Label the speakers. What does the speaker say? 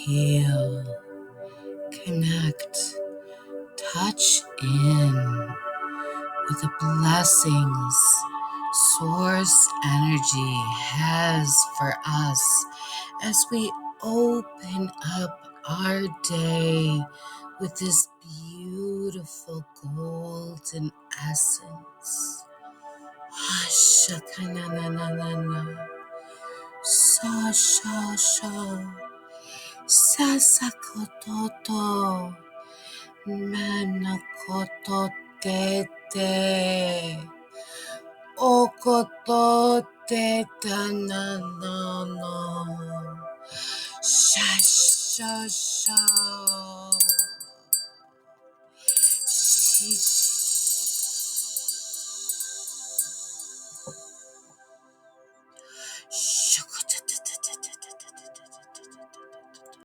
Speaker 1: Heal, connect, touch in with the blessings Source Energy has for us as we open up our day with this beautiful golden essence. Ashakananana, sa sha sha, sasakototo, manakotote te. Okotote tanano. Sha sha sha.